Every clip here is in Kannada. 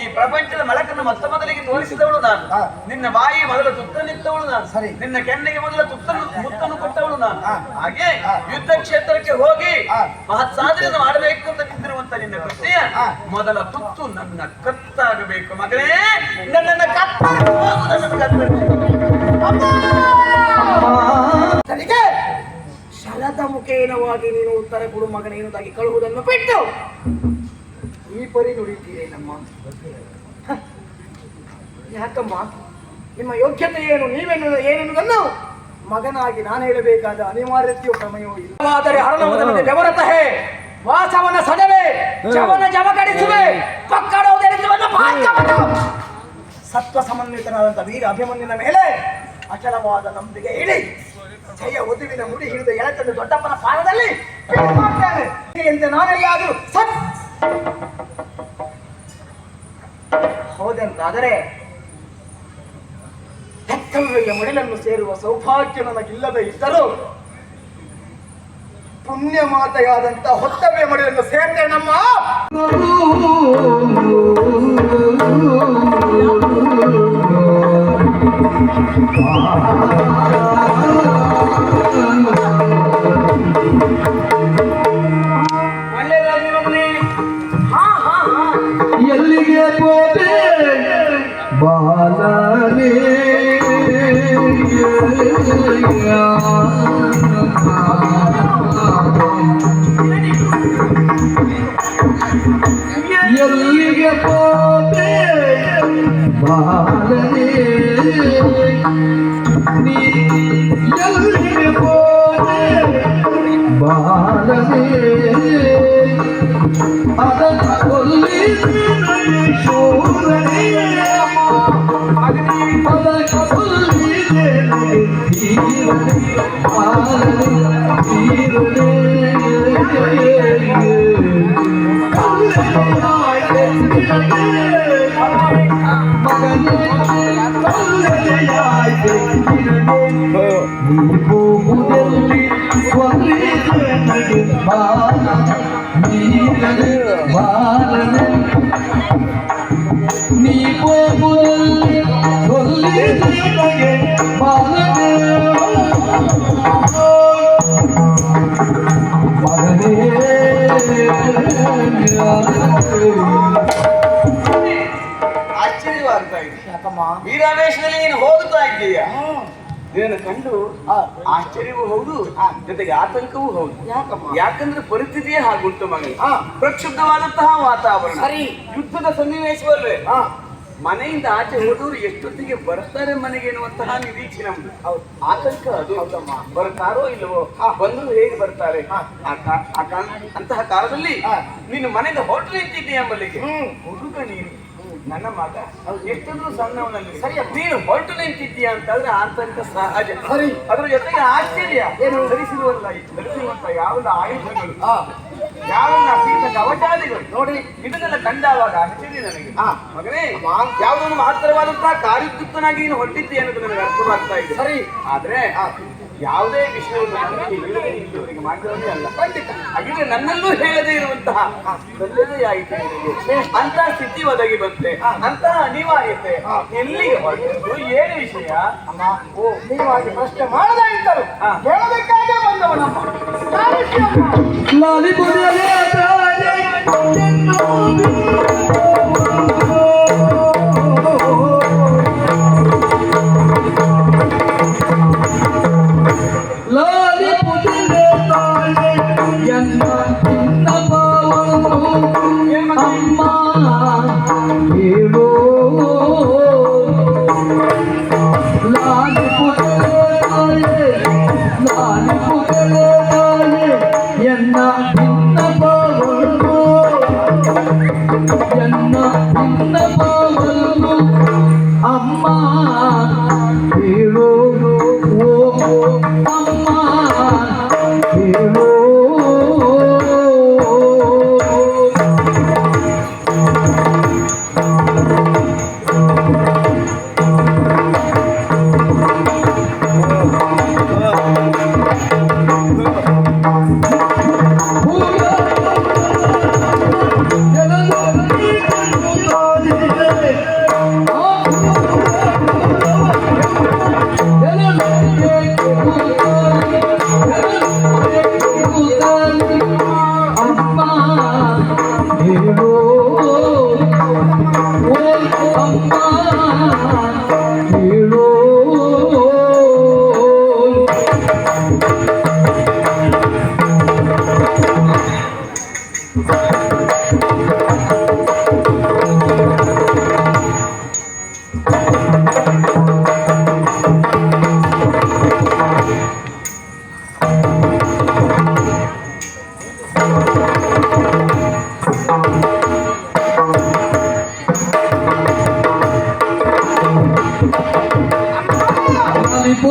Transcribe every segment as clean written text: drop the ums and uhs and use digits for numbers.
ಈ ಪ್ರಪಂಚದ ಬೆಳಕನ್ನು ಮೊತ್ತ ಮೊದಲಿಗೆ ತೋರಿಸಿದವಳು ನಾನು. ನಿನ್ನ ಬಾಯಿ ಮೊದಲ ತುತ್ತನಿತ್ತವಳು ನಾನು. ನಿನ್ನ ಕೆನ್ನೆಗೆ ಮೊದಲ ಮುತ್ತನ್ನು ಕೊಟ್ಟವಳು ನಾನು. ಹಾಗೆ ಯುದ್ಧ ಕ್ಷೇತ್ರಕ್ಕೆ ಹೋಗಿ ಮಹತ್ ಸಾಧನೆ ಮಾಡಬೇಕು ಅಂತ ನಿಂತಿರುವಂತ ನಿನ್ನ ಕೃತಿಯ ಮೊದಲ ತುತ್ತು ನನ್ನ ಕತ್ತಾಗಬೇಕು ಮಗನೇ. ನನ್ನನ್ನು ಶರದ ಮುಖೇನವಾಗಿ ನೀನು ಉತ್ತರ ಕೊಡು ಮಗನ ಎನ್ನುವುದಾಗಿ ಕಳುವುದನ್ನು ಬಿಟ್ಟು ಈ ಪರಿ ನುಡಿತೀರಿ ನಮ್ಮ. ಯಾಕಮ್ಮ, ನಿಮ್ಮ ಯೋಗ್ಯತೆ ಏನು, ಏನೆನ್ನುವುದನ್ನು ಮಗನಾಗಿ ನಾನು ಹೇಳಬೇಕಾದ ಅನಿವಾರ್ಯತೆಯು ಪ್ರಮೇಯವೂ ಇಲ್ಲ. ಆದರೆ ಹರಳುವುದನ್ನು ಬೆವರತಹೆ ವಾಸವನ ಸಡವೆ ಜವನ ಜವಗಡಿಸುವೆ ಸತ್ವ ಸಮನ್ವಿತನಾದಂಥ ವೀರ ಅಭಿಮನ್ಯುನ ಮೇಲೆ ಅಚಲವಾದ ನಂಬಿಕೆ ಇಡಿ ಜಯ ಒದುವಿನ ಮುಡಿ ಹಿಡಿದು ಎಳತಂದು ದೊಡ್ಡಪ್ಪನ ಪಾದದಲ್ಲಿ ಎಂದು ನಾನೆಲ್ಲಾದರೂ ಸತ್ ಹೌದಂತಾದರೆ ಕರ್ತವ್ಯ ಮಡಿಲನ್ನು ಸೇರುವ ಸೌಭಾಗ್ಯ ನನಗಿಲ್ಲದೆ ಇದ್ದರೂ ಪುಣ್ಯ ಮಾತೆಯಾದಂತ ಹೊತ್ತವ್ಯ ಮಡಿಲನ್ನು ಸೇರ್ತೇನೆ ನಮ್ಮ. ಎಲ್ಲಿಗೆ ಹೋದೆ ಬಾಲನೇ ಎಲ್ಲಿಗೆ ಹೋದೆ ಬಾಲನೇ ನೀ ಎಲ್ಲಿಗೆ ಹೋದೆ ಬಾಲನೇ ಅದನ್ನ ಕೊಲ್ಲಿ ಶೂರನೇ ಅದನ್ನ ಕೊಲ್ಲಿ ತೀರನೇ ನೀವುದಲ್ಲಿ ಬಾಲನೆ ನೀ ಹೋಗುವಲ್ಲಿ ಒಲ್ಲಿಗೆ ಬಾಲನೆ ಮಗನೇ ಆಶ್ಚರ್ಯವಾಗ್ತಾ ಇದೆ. ವೀರಾವೇಶದಲ್ಲಿ ನೀನು ಹೋಗುತ್ತಾ ಇದ್ದೀಯಾ? ಇದನ್ನು ಕಂಡು ಆಶ್ಚರ್ಯವೂ ಹೌದು, ಜೊತೆಗೆ ಆತಂಕವೂ ಹೌದು. ಯಾಕಂದ್ರೆ ಪರಿಸ್ಥಿತಿಯೇ ಹಾಗುಂಟು ಮಗನೇ. ಪ್ರಕ್ಷುಬ್ಧವಾದಂತಹ ವಾತಾವರಣ, ಯುದ್ಧದ ಸನ್ನಿವೇಶವಲ್ವೇ. ಮನೆಯಿಂದ ಆಚೆ ಹೋದವರು ಎಷ್ಟೊತ್ತಿಗೆ ಬರ್ತಾರೆ ಮನೆಗೆ ಎನ್ನುವಂತಹ ನಿರೀಕ್ಷೆ ನಮ್ದು. ಆತಂಕ ಅದು. ಬರ್ತಾರೋ ಇಲ್ಲವೋ, ಬಂದ್ರು ಹೇಗೆ ಬರ್ತಾರೆ ಅಂತಹ ಕಾಲದಲ್ಲಿ ನೀನು ಮನೆಯಿಂದ ಹೋಟ್ಲು ಇಟ್ಟಿದ್ದೀಯ ಎಂಬಲ್ಲಿಗೆ ಹುಡುಗ ನೀನು ನನ್ನ ಮಗ ಎಷ್ಟಂದ್ರೂ ಸಣ್ಣವನಲ್ಲಿ ನೀನು ಹೊರಟು ನಿಂತಿದ್ದೀಯ ಅಂತಂದ್ರೆ ಆತಂಕ ಸಹಜ. ಅದ್ರ ಜೊತೆಗೆ ಆಶ್ಚರ್ಯ, ಧರಿಸಿರುವಂತ ಯಾವೆಲ್ಲ ಆಯುಧಗಳು, ಯಾವೆಲ್ಲ ಸೀತ ಕವಚಾದಿಗಳು ನೋಡಿ ಇದನ್ನೆಲ್ಲ ಕಂಡಾವಾಗ ಆಶ್ಚರ್ಯ ನನಗೆ. ಮಗನೇ, ಯಾವುದೊಂದು ಮಹತ್ತರವಾದಂತಹ ಕಾರ್ಯಯುಕ್ತನಾಗಿ ನೀನು ಹೊರಟಿದ್ದೀಯ ಅನ್ನೋದು ನನಗೆ ಅರ್ಥವಾಗ್ತಾ ಇದೆ. ಆದ್ರೆ ಯಾವುದೇ ವಿಷಯವನ್ನು ಇಲ್ಲಿವರೆಗೆ ಮಾಡಿದವನೇ ಅಲ್ಲ. ಹಾಗಿದ್ರೆ ನನ್ನಲ್ಲೂ ಹೇಳದೇ ಇರುವಂತಹ ಒಳ್ಳೆಯದೇ ಆಯಿತು ನಿನಗೆ. ಅಂತಹ ಸ್ಥಿತಿ ಒದಗಿ ಬಂತೆ, ಅಂತಹ ಅನಿವಾರ್ಯತೆ ಎಲ್ಲಿಗೆ ಹೊರಟಿದ್ದು, ಏನು ವಿಷಯ? ನೀವಾಗಿ ಪ್ರಶ್ನೆ ಮಾಡದಾಗಿದ್ದರು ಹೇಳಬೇಕಾಗೇ ಬಂದವನಮ್ಮ.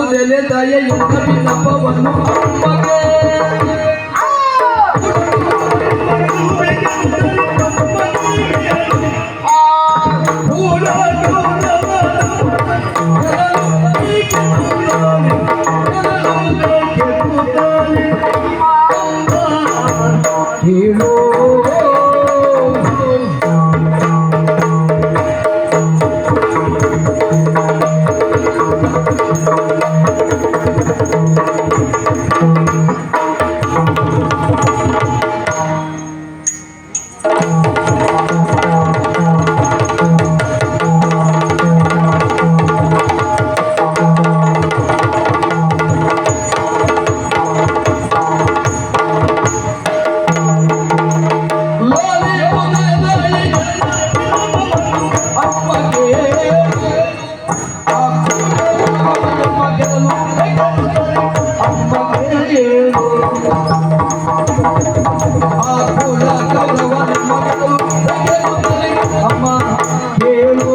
ಕೊಡುವುದೆಲೆ ದಯೆಯಿಂದ ವಿನಪವನ್ನು ಅಮ್ಮಗೆ ಹೇಳೋ ಅಮ್ಮ ಹೇಳು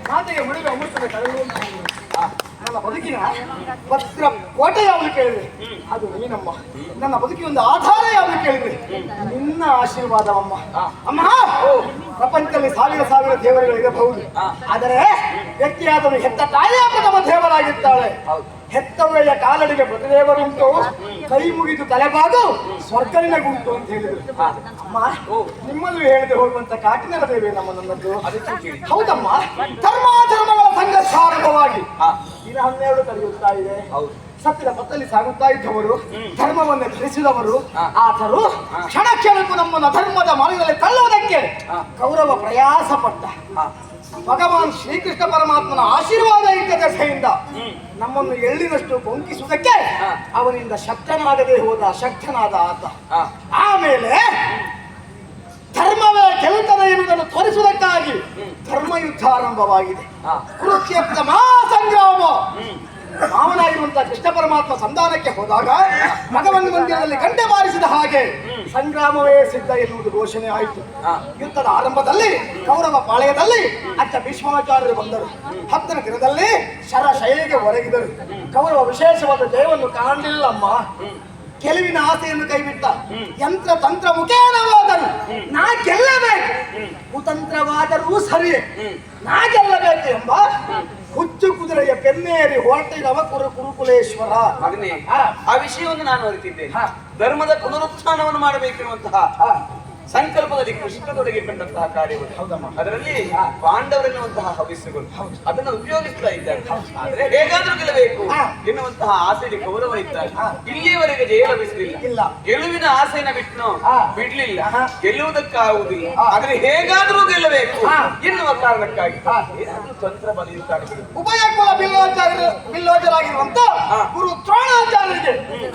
ಮಾತೆಗೆ ಮುಡಿಗೆ ಅಮೃತದ ಕಳೆದು ನನ್ನ ಬದುಕಿನ ಭದ್ರ ಕೋಟೆ ಯಾವುದು ಕೇಳಿದ್ರೆ ಅದು ನೀನಮ್ಮ. ನನ್ನ ಬದುಕಿ ಒಂದು ಆಧಾರ ಯಾವುದು ಕೇಳಿದ್ರೆ ನಿನ್ನ ಆಶೀರ್ವಾದವಮ್ಮ. ಅಮ್ಮ, ಪ್ರಪಂಚದಲ್ಲಿ ಸಾವಿರ ಸಾವಿರ ದೇವರುಗಳಿರಬಹುದು, ಆದರೆ ವ್ಯಕ್ತಿಯಾದವನು ಹೆತ್ತ ತಾಯಿಯ ಪ್ರಥಮ ದೇವರಾಗಿರ್ತಾಳೆ. ಹೆತ್ತವೆಯ ಕಾಲಡಿಗೆ ಪ್ರತಿದೇವರುಂಟು, ಕೈ ಮುಗಿದು ತಲೆಬಾಗು ಸ್ವರ್ಗನಿನಗುಂಟು ಅಂತ ಹೇಳಿದ್ರು. ಅಮ್ಮ, ನಿಮ್ಮಲ್ಲೂ ಹೇಳದೆ ಹೋಗುವಂತ ಕಾಟಿನರ ದೇವಿ ನಮ್ಮ ನನ್ನದ್ದು. ಹೌದಮ್ಮ, ಧರ್ಮಾಧರ್ಮಗಳ ಸಂಘರ್ಷ ಆರಂಭವಾಗಿ ದಿನ 12 ಕಳೆಯುತ್ತಾ ಇದೆ. ಸತ್ಯದ ಪತ್ತಲ್ಲಿ ಸಾಗುತ್ತಾ ಇದ್ದವರು, ಧರ್ಮವನ್ನು ಧರಿಸಿದವರು ಆತರು ಕ್ಷಣ ಕ್ಷಣಕ್ಕೂ ನಮ್ಮನ್ನು ಧರ್ಮದ ಮಾರ್ಗದಲ್ಲಿ ತಳ್ಳುವುದಕ್ಕೆ ಕೌರವ ಪ್ರಯಾಸ ಪಟ್ಟ. ಭಗವಾನ್ ಶ್ರೀಕೃಷ್ಣ ಪರಮಾತ್ಮನ ಆಶೀರ್ವಾದ ಇದ್ದ ದಶೆಯಿಂದ ನಮ್ಮನ್ನು ಎಳ್ಳಿನಷ್ಟು ಕೊಂಕಿಸುವುದಕ್ಕೆ ಅವನಿಂದ ಶಕ್ತನಾಗದೆ ಹೋದ ಅಶಕ್ತನಾದ ಆತ. ಆಮೇಲೆ ಧರ್ಮವೇ ಗೆಲ್ಲುತ್ತದೆ ಎನ್ನುವುದನ್ನು ತೋರಿಸುವುದಕ್ಕಾಗಿ ಧರ್ಮಯುದ್ಧ ಆರಂಭವಾಗಿದೆ. ಕುರುಕ್ಷೇತ್ರ ಮಹಾಸಂಗ್ರಾಮ. ಮಾವನಾಗಿರುವಂತಹ ಕೃಷ್ಣ ಪರಮಾತ್ಮ ಸಂಧಾನಕ್ಕೆ ಹೋದಾಗ ಭಗವಂತ ಮಂದಿರದಲ್ಲಿ ಗಂಟೆ ಬಾರಿಸಿದ ಹಾಗೆ ಸಂಗ್ರಾಮವೇ ಸಿದ್ಧ ಎನ್ನುವುದು ಘೋಷಣೆ ಆಯಿತು. ಯುದ್ಧದ ಆರಂಭದಲ್ಲಿ ಕೌರವ ಪಾಳೆಯದಲ್ಲಿ ಅಚ್ಚ ಭೀಷ್ಮಾಚಾರ್ಯರು ಬಂದರು. 10ನೇ ದಿನದಲ್ಲಿ ಶರಶೈಲಿಗೆ ಹೊರಗಿದರು. ಕೌರವ ವಿಶೇಷವಾದ ಜಯವನ್ನು ಕಾಣಲಿಲ್ಲಮ್ಮ. ಗೆಲುವಿನ ಆಸೆಯನ್ನು ಕೈಬಿಟ್ಟ. ಯಂತ್ರ ತಂತ್ರ ಮುಖೇನವಾದರು ನಾ ಗೆಲ್ಲಬೇಕು, ಕುತಂತ್ರವಾದರೂ ಸರಿಯೇ ನಾ ಗೆಲ್ಲಬೇಕು ಎಂಬ ಹುಚ್ಚು ಕುದುರೆಯ ಬೆನ್ನೇರಿ ಹೊರಟಿದವ ಕುರುಕುಲೇಶ್ವರ. ಮಗನೇ, ಆ ವಿಷಯವನ್ನು ನಾನು ಅರಿತಿದ್ದೇನೆ. ಧರ್ಮದ ಪುನರುತ್ಥಾನವನ್ನು ಮಾಡಬೇಕಿರುವಂತಹ ಸಂಕಲ್ಪದಲ್ಲಿ ಕೃಷ್ಣದೊಡಗಿಕೊಂಡಂತಹ ಕಾರ್ಯಗಳು. ಅದರಲ್ಲಿ ಪಾಂಡವರೆನ್ನುವಂತಹ ಹವ್ಯಸ್ಸುಗಳು ಅದನ್ನು ಉಪಯೋಗಿಸ್ತಾ ಇದ್ದಾರೆ. ಆದ್ರೆ ಹೇಗಾದ್ರೂ ಗೆಲ್ಲಬೇಕು ಎನ್ನುವಂತಹ ಆಸೆಯಲ್ಲಿ ಕೌರವ ಇದ್ದಾರೆ. ಇಲ್ಲಿಯವರೆಗೆ ಜಯ ಲಭಿಸಲಿಲ್ಲ. ಗೆಲುವಿನ ಆಸೆಯನ್ನು ಬಿಡ್ಲಿಲ್ಲ, ಗೆಲ್ಲುವುದಕ್ಕಾಗುವುದಿಲ್ಲ. ಆದ್ರೆ ಹೇಗಾದ್ರೂ ಗೆಲ್ಲಬೇಕು ಎನ್ನುವ ಕಾರಣಕ್ಕಾಗಿ ಏನಾದ್ರೂ ತಂತ್ರ ಬಲಿಯುತ್ತಾರೆ. ಉಭಯಕುಲ ಬಿಲ್ಲೋಜರಾಗಿರುವಂತ ಗುರು ದ್ರೋಣಾಚಾರ್ಯರಿಗೆ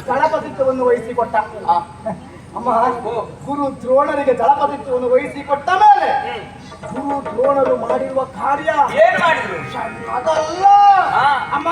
ದಳಪತಿತ್ವವನ್ನು ವಹಿಸಿಕೊಟ್ಟ. ಅಮ್ಮ, ಗುರು ದ್ರೋಣರಿಗೆ ದಳಪತಿತ್ವವನ್ನು ವಹಿಸಿಕೊಟ್ಟ ಮೇಲೆ ಗುರು ದ್ರೋಣರು ಮಾಡಿರುವ ಕಾರ್ಯ ಏನ್ ಮಾಡಿದ್ರು? ಅದಲ್ಲ ಅಮ್ಮ.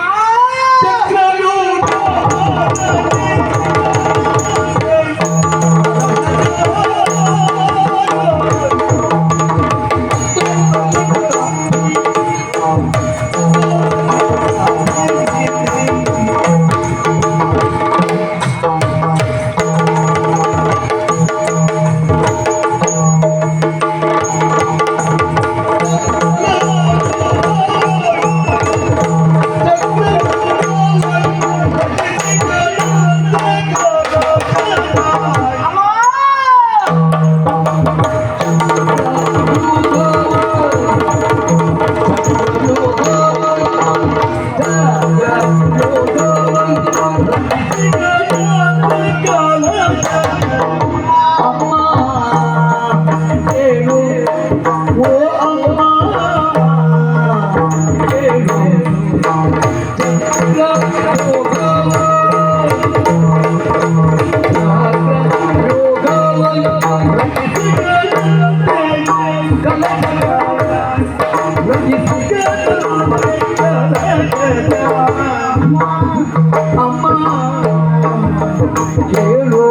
ಕೇಳು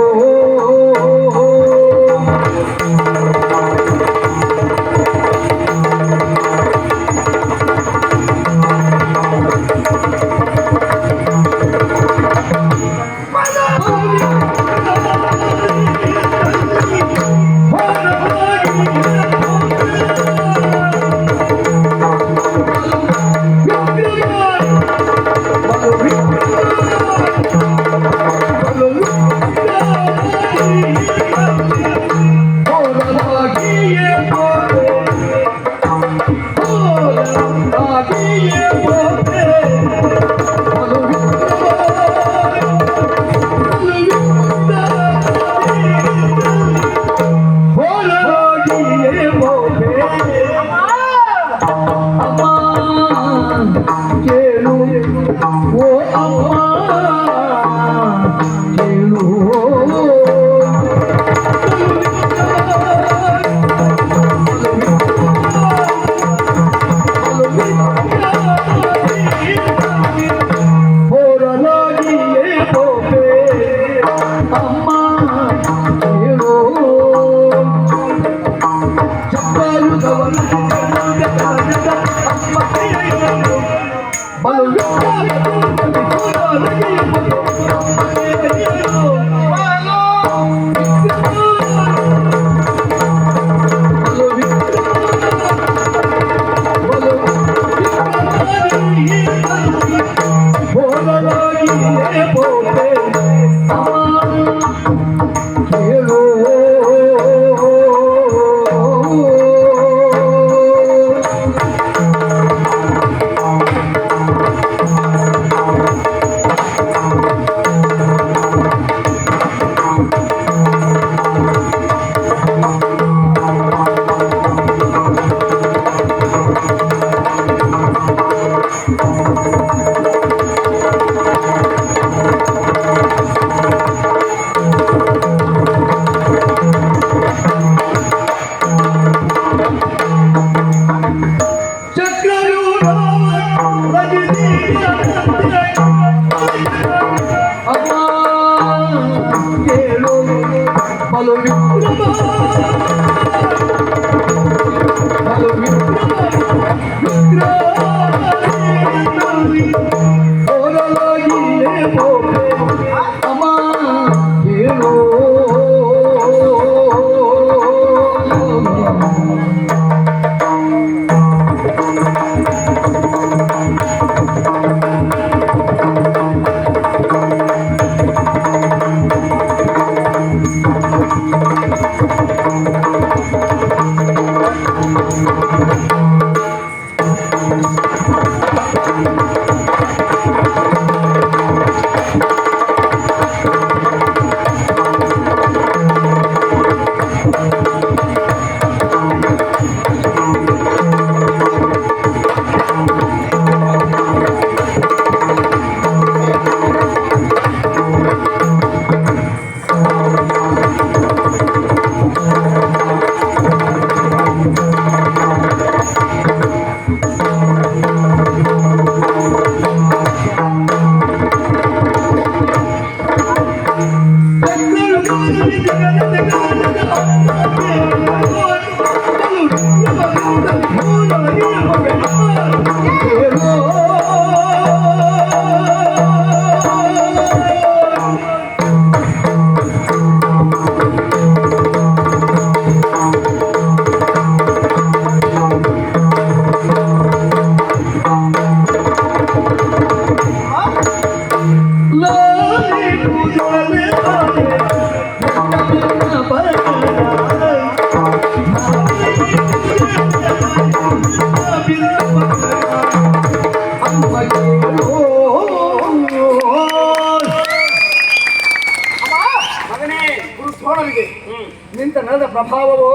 ನಿಂತ ನಡೆದ ಪ್ರಭಾವವೋ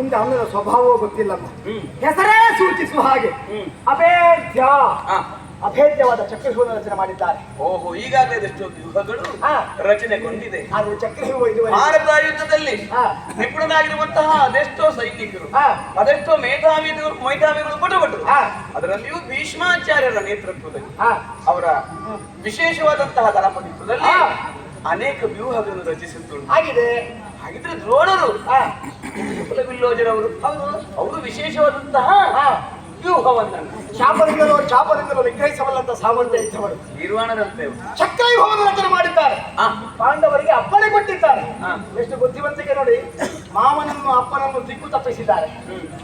ಉಂಟ ಅನ್ನದ ಸ್ವಭಾವವೋ ಗೊತ್ತಿಲ್ಲಮ್ಮ. ಹೆಸರೇ ಸೂಚಿಸುವ ಹಾಗೆ ಅಭೇದ್ಯವಾದ ಚಕ್ರವ್ಯೂಹ ರಚನೆ ಮಾಡಿದ್ದಾರೆ. ಓಹೋ, ಈಗಾಗಲೇ ಎಷ್ಟೋ ವ್ಯೂಹಗಳು ರಚನೆಗೊಂಡಿದೆ. ಆದ್ರೆ ಚಕ್ರವ್ಯೂಹ ಇದು ಭಾರತ ಯುದ್ಧದಲ್ಲಿ ನಿಪುಣರಾಗಿರುವಂತಹ ಅದೆಷ್ಟೋ ಸೈನಿಕರು, ಅದೆಷ್ಟೋ ಮೇಧಾವಿಗಳು ಪಟುಪಟರು, ಅದರಲ್ಲಿಯೂ ಭೀಷ್ಮಾಚಾರ್ಯರ ನೇತೃತ್ವದಲ್ಲಿ ಅವರ ವಿಶೇಷವಾದಂತಹ ದಳಪತಿತ್ವದಲ್ಲಿ ಅನೇಕ ವ್ಯೂಹಗಳನ್ನು ರಚಿಸುತ್ತುಂಟು. ಆಗಿದೆ. ಹಾಗಿದ್ರೆ ದ್ರೋಣರು ವಿಲ್ಲೋಜರವರು ಅವರು ವಿಶೇಷವಾದಂತಹ ವ್ಯೂಹವನ್ನು ಚಾಪರಿಂದಲೂ ನಿಗ್ರಹಿಸಬಲ್ಲಂತ ಸಾಮರ್ಥ್ಯ ಇದ್ದವರು ನಿರ್ವಾಣದಂತೆ ಚಕ್ರವ್ಯೂಹವನ್ನು ರಚನೆ ಮಾಡಿದ್ದಾರೆ. ಪಾಂಡವರಿಗೆ ಅಪ್ಪಣೆ ಕೊಟ್ಟಿದ್ದಾರೆ. ಎಷ್ಟು ಬುದ್ಧಿವಂತಿಕೆ ನೋಡಿ, ಮಾವನನ್ನು ಅಪ್ಪನನ್ನು ದಿಕ್ಕು ತಪ್ಪಿಸಿದ್ದಾರೆ.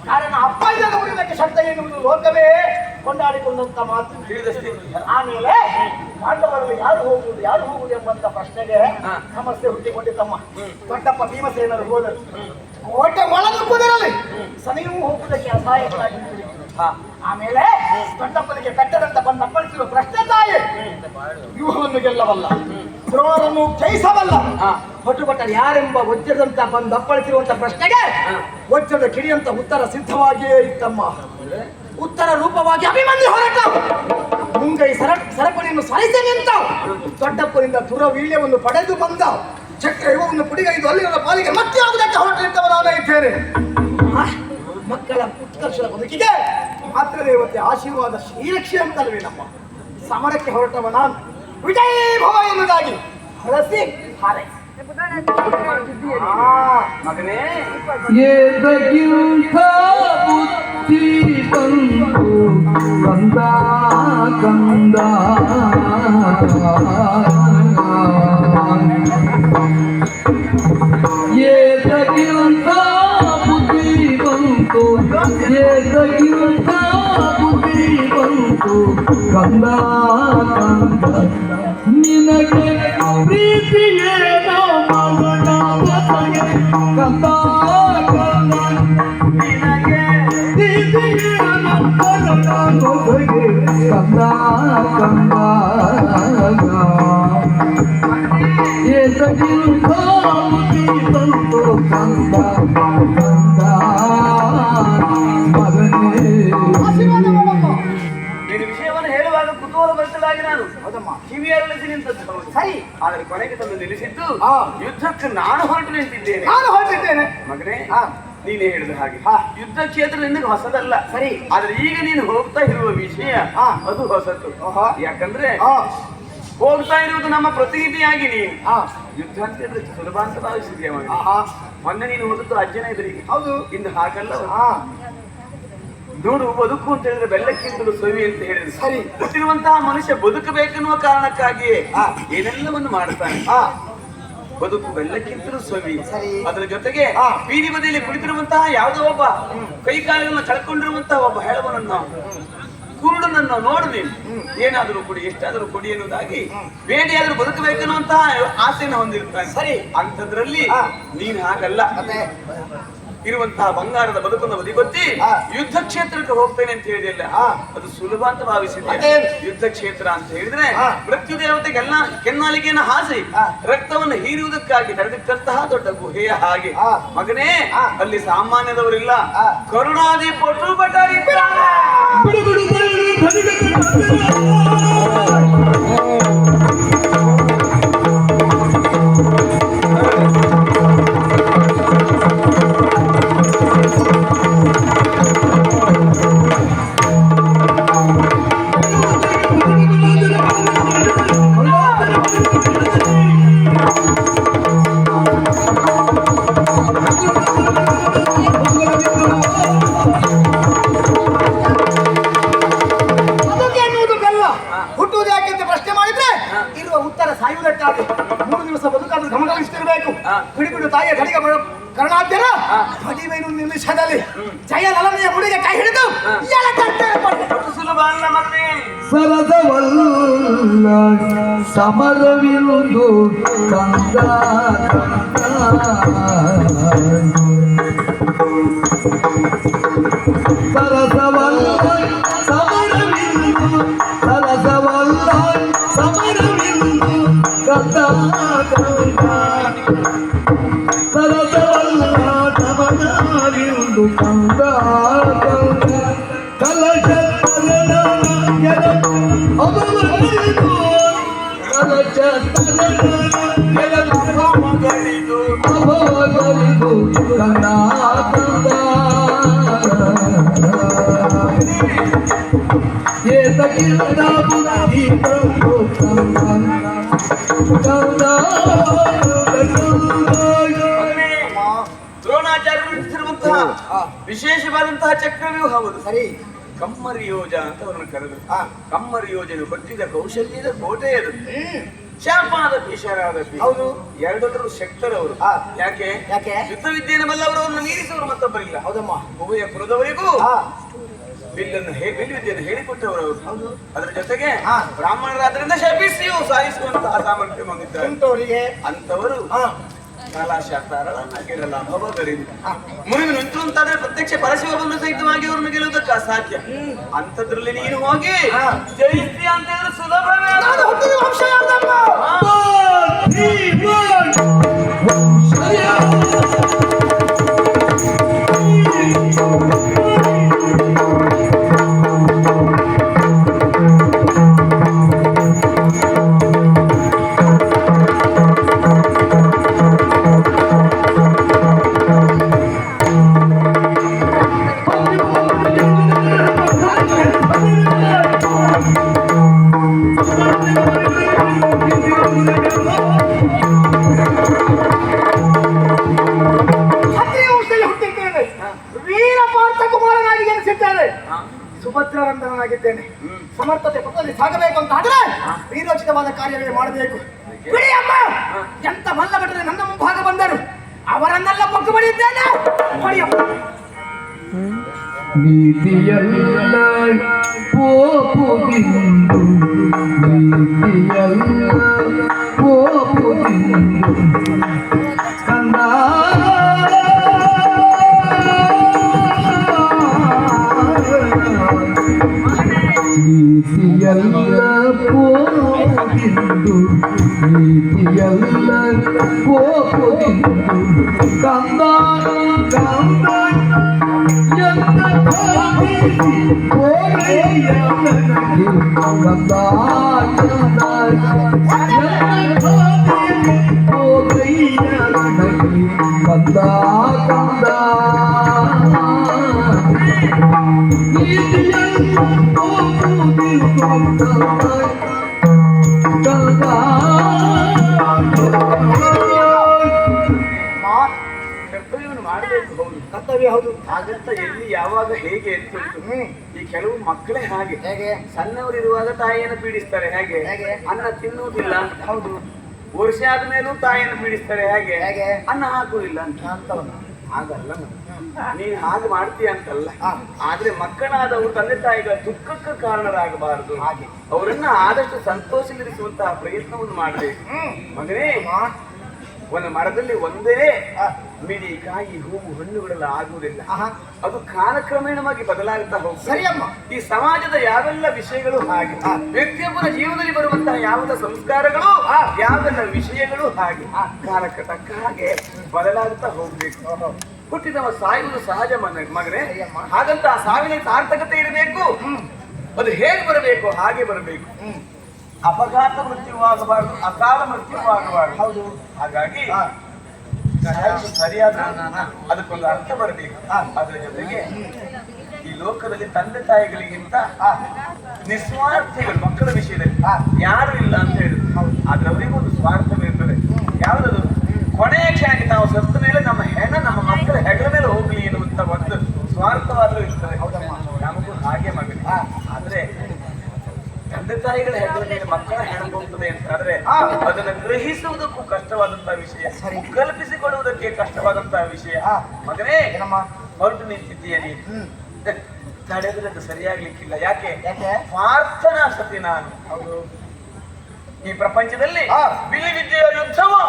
ಕಾರಣ ಅಪ್ಪ ಇದನ್ನು ಉಳಿದಕ್ಕೆ ಶಬ್ದ ಎನ್ನುವುದು ಲೋಕವೇ ಕೊಂಡಾಡಿಕೊಂಡಂತ ಮಾತು ತಿಳಿದಷ್ಟೇ. ಆಮೇಲೆ ಪಾಂಡವರಲ್ಲಿ ಯಾರು ಹೋಗುವುದು ಎಂಬಂತ ಪ್ರಶ್ನೆಗೆ ಸಮಸ್ಯೆ ಹುಟ್ಟಿಕೊಂಡಿದ್ದಮ್ಮ. ದೊಡ್ಡಪ್ಪ ಭೀಮಸೇನರು ಹೋದರು. ಕೋಟೆ ಒಳನುಗ್ಗುವುದರಲ್ಲಿ ಸನಿಯೂ ಹೋಗುವುದಕ್ಕೆ ಅಸಹಾಯಕರಾಗಿತ್ತು. ಆಮೇಲೆ ದೊಡ್ಡಪ್ಪನಿಗೆ ಕಟ್ಟದಂತ ಬಂದಪ್ಪಳಿಸಿರುವ ಪ್ರಶ್ನೆ ತಾಯಿ ವ್ಯೂಹವನ್ನು ಗೆಲ್ಲಬಲ್ಲ, ದ್ರೋಣರನ್ನು ಜಯಿಸಬಲ್ಲ, ಹೊಟ್ಟುಕೊಟ್ಟರು ಯಾರೆಂಬ ವಜ್ರದಂತ ಬಂದಪ್ಪಳಿಸಿರುವಂತ ಪ್ರಶ್ನೆಗೆ ವಜ್ರದ ಕಿಡಿಯಂತ ಉತ್ತರ ಸಿದ್ಧವಾಗಿಯೇ ಇತ್ತಮ್ಮ. ಉತ್ತರ ರೂಪವಾಗಿ ಅಭಿಮನ್ಯು ಹೊರಟ ಮುಂಗೈ ಸರಪಣಿಯನ್ನು ಸರಿಸಿ ನಿಂತ ದೊಡ್ಡಪ್ಪನಿಂದ ದುರವೀಳ್ಯವನ್ನು ಪಡೆದು ಬಂದ ಚಕ್ರವ್ಯೂಹವನ್ನು ಪುಡಿಗೈದು ಅಲ್ಲಿನ ಪಾಲಿಗೆ ಮತ್ತೆ ಆಗುವುದಕ್ಕೆ ಹೊರಟಿದ್ದವನಾನೇ ಇದ್ದೇನೆ. ಮಕ್ಕಳ ಉತ್ಕರ್ಷದ ಬದುಕಿಗೆ ಮಾತ್ರ ದೇವತೆ ಆಶೀರ್ವಾದ ಶ್ರೀರಕ್ಷೆ ಅಂತಲ್ವೇ ನಮ್ಮ ಸಮರಕ್ಕೆ ಹೊರಟವ ನಾನು ವಿಜಯ ಭವ ಎನ್ನುವುದಾಗಿ ಹರಸಿ ಹಾರೈಸಿ ಮಗನೇ ಎದಗಿಂಥ ಬುದ್ಧಿ ಬಂತು ಕಂದ ಕಂದ ಎದಗಿಂಥ ಬುದ್ಧಿ ಬಂತು ಎದಗಿಂಥ ಬುದ್ಧಿ ಬಂತು ಕಂದ ಕಂದ ನಿನಗೆ ಪ್ರೀತಿಯೇನೋ ಮಗನ ಜೊತೆಗೆ ಕಂದ ಕಂದ ನಿನಗೆ ಪ್ರೀತಿಯೇನೋ ಮಗನ ಜೊತೆಗೆ ಕಂದ ಕಂದ ಎದಗಿಂಥ ಬುದ್ಧಿ ಬಂತು ಕಂದ ಕಂದ ಮಗನೇ. ನೀನು ವಿಷಯವನ್ನು ಹೇಳುವಾಗ ಕುತೂಹಲ ಭರಿಸಲಾಗಿ ನಾನು ಕಿವಿಯರಳಿಸಿ ನಿಂತದ್ದು ಹೌದು. ಸರಿ, ಆದರೆ ಕೊನೆಗೆ ತಂದು ನಿಲ್ಲಿಸಿದ್ದು ಯುದ್ಧಕ್ಕೆ ನಾನು ಹೊರಟು ನಿಂತಿದ್ದೇನೆ. ನಾನು ಹೊರಟಿದ್ದೇನೆ ಮಗನೇ, ನೀನೇ ಹೇಳಿದ ಹಾಗೆ ಯುದ್ಧ ಕ್ಷೇತ್ರ ನಿನಗೆ ಹೊಸದಲ್ಲ. ಸರಿ, ಆದ್ರೆ ಈಗ ನೀನು ಹೋಗ್ತಾ ಇರುವ ವಿಷಯ ಅದು ಹೊಸತು. ಯಾಕಂದ್ರೆ ಹೋಗ್ತಾ ಇರುವುದು ನಮ್ಮ ಪ್ರತಿನಿಧಿಯಾಗಿ ನೀನು. ಯುದ್ಧ ಅಂತ ಹೇಳಿದ್ರೆ ಸುಲಭ ಅಂತ ಭಾವಿಸಿದ್ಯಾ ಮಗ? ಮೊನ್ನೆ ನೀನು ಹೋದದ್ದು ಅಜ್ಜನ ಎದುರಿಗೆ. ಹೌದು, ಇನ್ನು ಹಾಗಲ್ಲ. ನೋಡು, ಬದುಕು ಅಂತ ಹೇಳಿದ್ರೆ ಬೆಲ್ಲಕ್ಕಿಂತಲೂ ಸವಿ ಅಂತ ಹೇಳಿದ್ರು. ಸರಿ, ಗೊತ್ತಿರುವಂತಹ ಮನುಷ್ಯ ಬದುಕಬೇಕೆನ್ನುವ ಕಾರಣಕ್ಕಾಗಿಯೇ ಏನೆಲ್ಲವನ್ನು ಮಾಡ್ತಾನೆ. ಬದುಕು ಬೆಲ್ಲಕ್ಕಿಂತಲೂ ಸವಿ. ಅದರ ಜೊತೆಗೆ ಬೀದಿ ಬದಿಯಲ್ಲಿ ಕುಳಿತಿರುವಂತಹ ಯಾವುದೋ ಒಬ್ಬ ಕೈಕಾಲನ್ನು ಕಳ್ಕೊಂಡಿರುವಂತಹ ಒಬ್ಬ ಹೆಳವನನ್ನು ಕುರುಡನನ್ನು ನೋಡು ನೀನು. ಏನಾದರೂ ಕೊಡಿ, ಎಷ್ಟಾದರೂ ಕೊಡಿ ಎನ್ನುವುದಾಗಿ ಬೇಡಿಯಾದರೂ ಬದುಕಬೇಕೆನ್ನುವಂತಹ ಆಸೆಯನ್ನು ಹೊಂದಿರ್ತಾನೆ. ಸರಿ, ಅಂಥದ್ರಲ್ಲಿ ನೀನು ಹಾಗಲ್ಲ. ಇರುವಂತಹ ಬಂಗಾರದ ಬದುಕನ್ನು ಬದಿಗೊತ್ತಿ ಯುದ್ಧ ಕ್ಷೇತ್ರಕ್ಕೆ ಹೋಗ್ತೇನೆ ಅಂತ ಹೇಳಿದೆಲ್ಲ ಅದು ಸುಲಭ ಅಂತ ಭಾವಿಸಿದ್ದೆ. ಯುದ್ಧ ಕ್ಷೇತ್ರ ಅಂತ ಹೇಳಿದ್ರೆ ಮೃತ್ಯು ದೇವತೆಗೆಲ್ಲ ಕೆನ್ನಾಲಿಗೆಯನ್ನು ಹಾಸಿ ರಕ್ತವನ್ನು ಹೀರುವುದಕ್ಕಾಗಿ ನಡೆದಿಟ್ಟಂತಹ ದೊಡ್ಡ ಗುಹೆಯ ಹಾಗೆ. ಮಗನೇ, ಅಲ್ಲಿ ಸಾಮಾನ್ಯದವರಿಲ್ಲ, ಕರುಣಾದಿ ಪಟು ಭಟರಿದ್ದಾರೆ. ಕರ್ಣಾಧ್ಯರ ಮದುವೆಯನ್ನು ನಿಲ್ಲಿಸದಲ್ಲಿ ಜಯ ಲಲನೆಯ ಮುಡಿಗೆ ಕೈ ಹಿಡಿದು ಸುಲಭ ಅಲ್ಲ ಮಗನೇ. ಸರಸವಲ್ಲ ಸಮರವಿರುವುದು ಕಂದ ಸರಸವಲ್ಲ ಸಮರವಿರುವುದು ಸರಸವಲ್ಲ ಸಮರವಿರುವುದು ಕಂದ ಸರಸವಲ್ಲ ಸಮರವಿರುವುದು ಕಂದ ಕಲಶ ಕಂದ ವಿಶೇಷವಾದಂತಹ ಚಕ್ರವ್ಯೂಹ ಹೌದು. ಸರಿ. ಕಮ್ಮರಿ ಯೋಜ ಅಂತ ಅವರನ್ನು ಕರೆದರು. ಹಾ. ಕಮ್ಮರಿ ಯೋಜನೆ ಕೊಟ್ಟಿದ್ದ ಕೌಶಲ್ಯದ ಕೋಟೆ ಅದು. ಶಾಪಾದಪಿ ಶರಾದಪಿ. ಹೌದು. ಎರಡರೂ ಶಕ್ತರವರು. ಹಾ. ಯಾಕೆ ಯಾಕೆ? ಯುದ್ಧ ವಿದ್ಯೆಯನ್ನು ಬಲ್ಲವರನ್ನು ಮೀರಿಸವರು ಮತ್ತೊಬ್ಬರಿಲ್ಲ. ಹೌದಮ್ಮ. ಉಭಯ ಪುರದವರಿಗೂ ಹಾ. ಬಿಲ್ಲು ವಿದ್ಯೆಯನ್ನು ಹೇಳಿಕೊಟ್ಟವರು ಅವರು. ಹೌದು. ಅದರ ಜೊತೆಗೆ ಹಾ. ಬ್ರಾಹ್ಮಣರಾದ್ರಿಂದ ಶಪಿಸಿಯೂ ಸಾಯಿಸುವಂತಹ ಸಾಮರ್ಥ್ಯ ಹೊಂದಿದ್ದಾರೆ ಉಂಟವರಿಗೆ. ಅಂತವರು ಹಾ. ಕಲಾಶಾಸ್ತ್ರಗಳನ್ನ ಗೆಲ್ಲಲ್ಲ ಭಗವತರಿಂದ ಮುರಿದು ನಿಂತು ಅಂತಾದ್ರೆ ಪ್ರತ್ಯಕ್ಷ ಪರಶಿವವನ್ನು ಸಹಿತವಾಗಿ ಅವ್ರನ್ನ ಗೆಲ್ಲುವುದಕ್ಕೆ ಅಸಾಧ್ಯ. ಅಂಥದ್ರಲ್ಲಿ ನೀನು ಹೋಗಿ ಜಯಿಸ್ತೀಯ ಅಂತ ಹೇಳಿದ್ರೆ ಸುಲಭವೇ. ನಾನು ಹುಟ್ಟಿದ ವಂಶ ಯಾವ್ದಮ್ಮ? ಸುಭದ್ರವಂತನಾಗಿದ್ದೇನೆ. ಸಮರ್ಥತೆ ಪಥದಲ್ಲಿ ಸಾಗಬೇಕು ಅಂತ ಆದ್ರೆ ವೀರೋಚಿತವಾದ ಕಾರ್ಯವೇ ಮಾಡಬೇಕು. ಬಿಡಿ ಅಮ್ಮ, ಎಂತ ಮಲ್ಲ ಭಟರು ನನ್ನ ಮುಂಭಾಗ ಬಂದರು, ಅವರನ್ನೆಲ್ಲ ಪಕ್ಕು ಬಡಿದ್ದೇನೆ. ನೀತಿಯಲ್ಲ ಪೋಪುದಿಂದು, ನೀತಿಯಲ್ಲ ಪೋಪುದಿಂದು ಕಂದ ನೀತಿಯಲ್ಲ ಪೋಪುದಿಂದು, ನೀತಿಯಲ್ಲ ಪೋಪುದಿಂದು ಕಂದ ಕಂದ ಕರ್ತವ್ಯವನ್ನು ಮಾಡಬೇಕು. ಹೌದು, ಕರ್ತವ್ಯ ಹೌದು. ಹಾಗಂತ ಎಲ್ಲಿ ಯಾವಾಗ ಹೇಗೆ ಅಂತ ಉಂಟು. ಈ ಕೆಲವು ಮಕ್ಕಳೇ ಹಾಗೆ. ಹೇಗೆ? ಸಣ್ಣವರಿರುವಾಗ ತಾಯಿಯನ್ನು ಪೀಡಿಸ್ತಾರೆ. ಹೇಗೆ? ಅನ್ನ ತಿನ್ನುವುದಿಲ್ಲ. ಹೌದು. ವರ್ಷ ಆದ್ಮೇಲೂ ತಾಯಿಯನ್ನು ಪೀಡಿಸ್ತಾರೆ. ಹೇಗೆ? ಅನ್ನ ಹಾಕುವುದಿಲ್ಲ ಅಂತ. ಹಾಗಲ್ಲ, ನೀನ್ ಹಾಗೆ ಮಾಡ್ತೀಯ ಅಂತಲ್ಲ. ಆದ್ರೆ ಮಕ್ಕಳಾದವರು ತಂದೆ ತಾಯಿಗಳ ದುಃಖಕ್ಕೆ ಕಾರಣರಾಗಬಾರದು. ಹಾಗೆ ಅವರನ್ನ ಆದಷ್ಟು ಸಂತೋಷವಿರಿಸುವಂತಹ ಪ್ರಯತ್ನವನ್ನು ಮಾಡಬೇಕು. ಮಗನೇ, ಒಂದು ಮರದಲ್ಲಿ ಒಂದೇ ಮಿಡಿ ಕಾಯಿ ಹೂವು ಹಣ್ಣುಗಳೆಲ್ಲ ಆಗುವುದಿಲ್ಲ. ಅದು ಕಾಲಕ್ರಮೇಣವಾಗಿ ಬದಲಾಗುತ್ತಾ ಹೋಗ್ತದೆ. ಸರಿಯಮ್ಮ. ಈ ಸಮಾಜದ ಯಾವೆಲ್ಲ ವಿಷಯಗಳು ಹಾಗೆ, ವ್ಯಕ್ತಿಯೊಬ್ಬನ ಜೀವನದಲ್ಲಿ ಬರುವಂತಹ ಯಾವೆಲ್ಲ ಸಂಸ್ಕಾರಗಳು, ಯಾವೆಲ್ಲ ವಿಷಯಗಳು ಹಾಗೆ ಕಾಲಕ್ಕೆ ತಕ್ಕ ಹಾಗೆ ಬದಲಾಗುತ್ತಾ ಹೋಗ್ಬೇಕು. ಹುಟ್ಟಿದವ ಸಾಯುವುದು ಸಹಜ ಮಗನೇ. ಹಾಗಂತ ಆ ಸಾವಿನ ಸಾರ್ಥಕತೆ ಇರಬೇಕು. ಅದು ಹೇಗೆ ಬರಬೇಕು ಹಾಗೆ ಬರಬೇಕು. ಅಪಘಾತ ಮೃತ್ಯುವಾಗಬಾರದು, ಅಕಾಲ ಮೃತ್ಯುವಾಗಬಾರದು. ಹೌದು. ಹಾಗಾಗಿ ಸರಿಯಾದ ಅದಕ್ಕೊಂದು ಅರ್ಥ ಬರಬೇಕು. ಅದರ ಜೊತೆಗೆ ಈ ಲೋಕದಲ್ಲಿ ತಂದೆ ತಾಯಿಗಳಿಗಿಂತ ನಿಸ್ವಾರ್ಥಿಗಳು ಮಕ್ಕಳ ವಿಷಯದಲ್ಲಿ ಯಾರು ಇಲ್ಲ ಅಂತ ಹೇಳಿದ್ರು. ಆದ್ರೆ ಅವರಿಗೂ ಒಂದು ಸ್ವಾರ್ಥವಿರ್ತದೆ. ಯಾವುದದು? ಕೊನೆಯ ಕ್ಷಣಕ್ಕೆ ನಾವು ಸತ್ತ ಮೇಲೆ ನಮ್ಮ ಹೆಣ ನಮ್ಮ ಮಕ್ಕಳ ಹೆಗಲ ಮೇಲೆ ಹೋಗ್ಲಿ ಎನ್ನುವಂತ ಒಂದು ಸ್ವಾರ್ಥವಾದ್ರೂ ಇರ್ತದೆ. ನಮಗೂ ಹಾಗೆ ಮಗನೇ. ಆದ್ರೆ ತಂದೆ ತಾಯಿಗಳ ಹೆಗಲ ಮೇಲೆ ಮಕ್ಕಳ ಹೆಣ ಹೋಗ್ತದೆ ಅಂತಾದ್ರೆ ಅದನ್ನು ಗ್ರಹಿಸುವುದಕ್ಕೂ ಕಷ್ಟವಾದಂತಹ ವಿಷಯ, ಕಲ್ಪಿಸಿಕೊಳ್ಳುವುದಕ್ಕೆ ಕಷ್ಟವಾದಂತಹ ವಿಷಯ. ಮಗನೇ, ಹೊರಟು ನಿಂತಿದ್ದೀಯ ನೀನು, ತಡೆದ್ರೆ ಸರಿಯಾಗ್ಲಿಕ್ಕಿಲ್ಲ. ಯಾಕೆ? ಪ್ರಾರ್ಥನಾ ಸತಿ ನಾನು. ಹೌದು. ಈ ಪ್ರಪಂಚದಲ್ಲಿ ಬಿಲ್ಲಿ ವಿದ್ಯೆಯ ಯುದ್ಧವು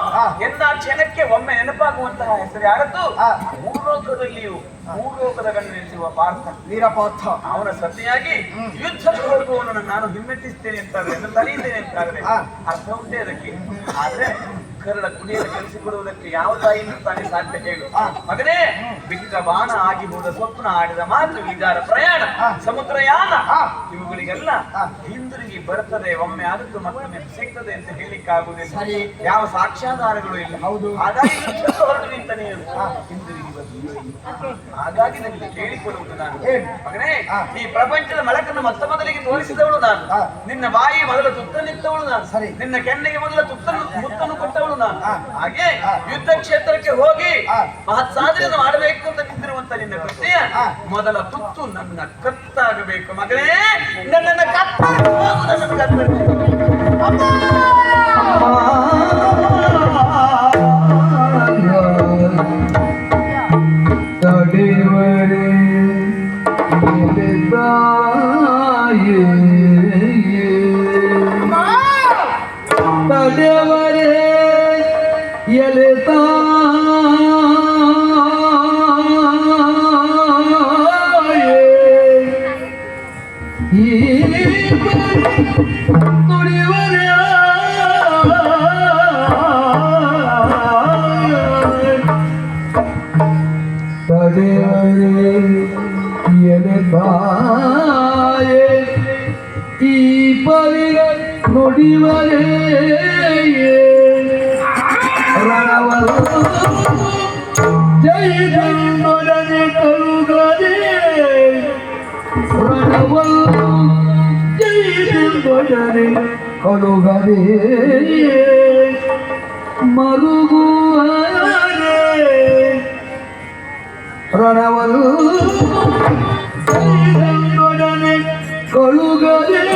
ಎಂದ ಕ್ಷಣಕ್ಕೆ ಒಮ್ಮೆ ನೆನಪಾಗುವಂತಹ ಹೆಸರು ಯಾರದ್ದು? ಭೂಲೋಕದಲ್ಲಿಯೂ ಭೂಲೋಕದ ಗಂಡು ನಿಲ್ಲಿಸುವ ಪಾರ್ಥ, ವೀರಪಾರ್ಥ. ಅವನ ಸತಿಯಾಗಿ ಯುದ್ಧಕ್ಕೆ ಹೋಗುವವನನ್ನು ನಾನು ಹಿಮ್ಮೆಟ್ಟಿಸ್ತೇನೆ ಅಂತಾದ್ರೆ, ತಡೆಯುತ್ತೇನೆ ಅಂತಾದ್ರೆ ಅರ್ಥ ಉಂಟೆ ಅದಕ್ಕೆ. ಆದ್ರೆ ಕರಳ ಕುಡಿಯಲು ಕೆಲಸಿಕೊಡುವುದಕ್ಕೆ ಯಾವ ತಾಯಿಯಿಂದ ತಾನೇ ಸಾಧ್ಯ ಹೇಳು? ಮಗನೇ, ಬಿಟ್ಟ ಬಾಣ ಆಗಿ ಹೋದ ಸ್ವಪ್ನ, ಆಡಿದ ಮಾತು, ವಿಚಾರ ಪ್ರಯಾಣ, ಸಮುದ್ರಯಾನ, ಇವುಗಳಿಗೆಲ್ಲ ಹಿಂದಿರುಗಿ ಬರ್ತದೆ. ಒಮ್ಮೆ ಆದದ್ದು ಮತ್ತೊಮ್ಮೆ ಸಿಗ್ತದೆ ಅಂತ ಹೇಳಿಕ್ಕಾಗುವುದಿಲ್ಲ. ಯಾವ ಸಾಕ್ಷ್ಯಾಧಾರಗಳು ಇಲ್ಲ. ಹೌದು. ಹಾಗಾಗಿ ಹೊರಟು ನಿಂತ ನೀನು ಹಿಂದಿರುಗಿ ಹಾಗಾಗಿ ನನಗೆ ಕೇಳಿಕೊಳ್ಳುವುದು ನಾನು. ಮಗನೇ, ಈ ಪ್ರಪಂಚದ ಮಲಕನ್ನು ಮೊತ್ತ ಮೊದಲಿಗೆ ತೋರಿಸಿದವಳು ನಾನು. ನಿನ್ನ ಬಾಯಿ ಮೊದಲ ತುತ್ತನಿತ್ತವಳು ನಾನು. ನಿನ್ನ ಕೆನ್ನೆಗೆ ಮೊದಲ ಮುತ್ತನ್ನು ಕೊಟ್ಟವಳು ನಿಂತವರು ನಾನು. ಹಾಗೆ ಯುದ್ಧ ಕ್ಷೇತ್ರಕ್ಕೆ ಹೋಗಿ ಮಹತ್ ಸಾಧನೆ ಮಾಡಬೇಕು ಅಂತ ನಿಂತಿರುವಂತ ನಿನ್ನ ಕೃತ್ಯ ಮೊದಲ ತುತ್ತು ನನ್ನ ಕತ್ತಾಗಬೇಕು ಮಗನೇ. ನನ್ನನ್ನು ತಡೆವರೆ ತಡೆವರೆ ಎಲೆತ ಈ ನುಡಿವರೆ ತಡೆವರೆ ಎಲೆತಾಯೇ ಈ ಪರಿಗ ನುಡಿವರೆ ರಣವಲ್ಲ ಜೈದೊಡನೆ ಕರುಗರೆ ರಣವಲ್ಲ ಜೈದೊಡನೆ ಕರುಗರೆ ಮರುಗುವರೆ ರಣವಲ್ಲ ಜೈದೊಡನೆ ಕರುಗರೆ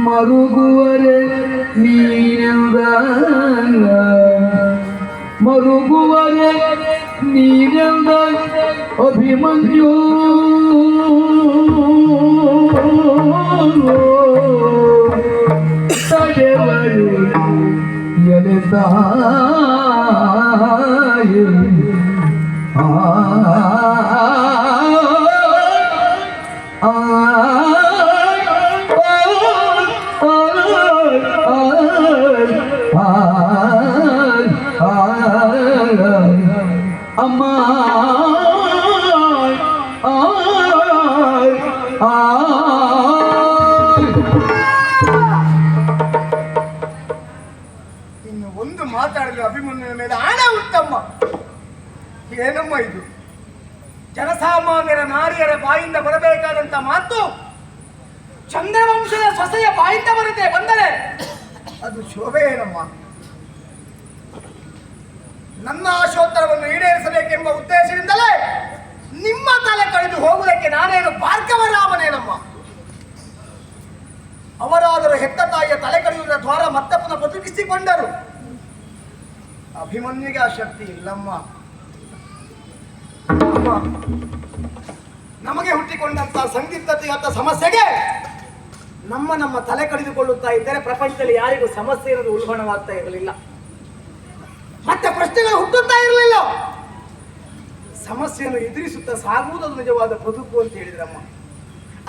ಮರುಗುವರೆ ನೀನೆಂದ ಮರುಗುವರೆ ನೀನೆಂದ ಅಭಿಮನ್ಯು ತಡೆವರೆ ಎಲೆತಾಯಿ ಅಮ್ಮ ಇನ್ನು ಒಂದು ಮಾತಾಡಿದ್ರೆ ಅಭಿಮನ್ಯುವಿನ ಮೇಲೆ ಹಣ ಉತ್ತಮ್ಮ. ಏನಮ್ಮ ಇದು? ಜನಸಾಮಾನ್ಯರ ನಾರಿಯರ ಬಾಯಿಂದ ಬರಬೇಕಾದಂತ ಮಾತು ಚಂದ್ರವಂಶದ ಸೊಸೆಯ ಬಾಯಿಂದ ಬರುತ್ತೆ ಬಂದರೆ ಅದು ಶೋಭೆ ಏನಮ್ಮ? ನನ್ನ ಆಶೋತ್ತರವನ್ನು ಈಡೇರಿಸಬೇಕೆಂಬ ಉದ್ದೇಶದಿಂದಲೇ ನಿಮ್ಮ ತಲೆ ಕಳೆದು ಹೋಗುವುದಕ್ಕೆ ನಾನೇನು ಭಾರ್ಗವರಾಮನೇನಮ್ಮ? ಅವರಾದರೂ ಹೆತ್ತ ತಾಯಿಯ ತಲೆ ಕಳೆಯುವುದರ ದ್ವಾರ ಮತ್ತೆ ಪುನಃ ಬದುಕಿಸಿಕೊಂಡರು. ಅಭಿಮನ್ಯುಗೆ ಆ ಶಕ್ತಿ ಇಲ್ಲಮ್ಮ. ನಮಗೆ ಹುಟ್ಟಿಕೊಂಡಂತ ಸಂದಿಗ್ಧತೆಯಂತ ಸಮಸ್ಯೆಗೆ ನಮ್ಮ ತಲೆ ಕಡಿದುಕೊಳ್ಳುತ್ತಾ ಇದ್ದರೆ ಪ್ರಪಂಚದಲ್ಲಿ ಯಾರಿಗೂ ಸಮಸ್ಯೆ ಇರೋದು ಉಲ್ಬಣವಾಗ್ತಾ ಇರಲಿಲ್ಲ, ಮತ್ತೆ ಪ್ರಶ್ನೆಗಳು ಹುಟ್ಟುತ್ತಾ ಇರಲಿಲ್ಲ. ಸಮಸ್ಯೆಯನ್ನು ಎದುರಿಸುತ್ತಾ ಸಾಗುವುದು ನಿಜವಾದ ಬದುಕು ಅಂತ ಹೇಳಿದ್ರಮ್ಮ.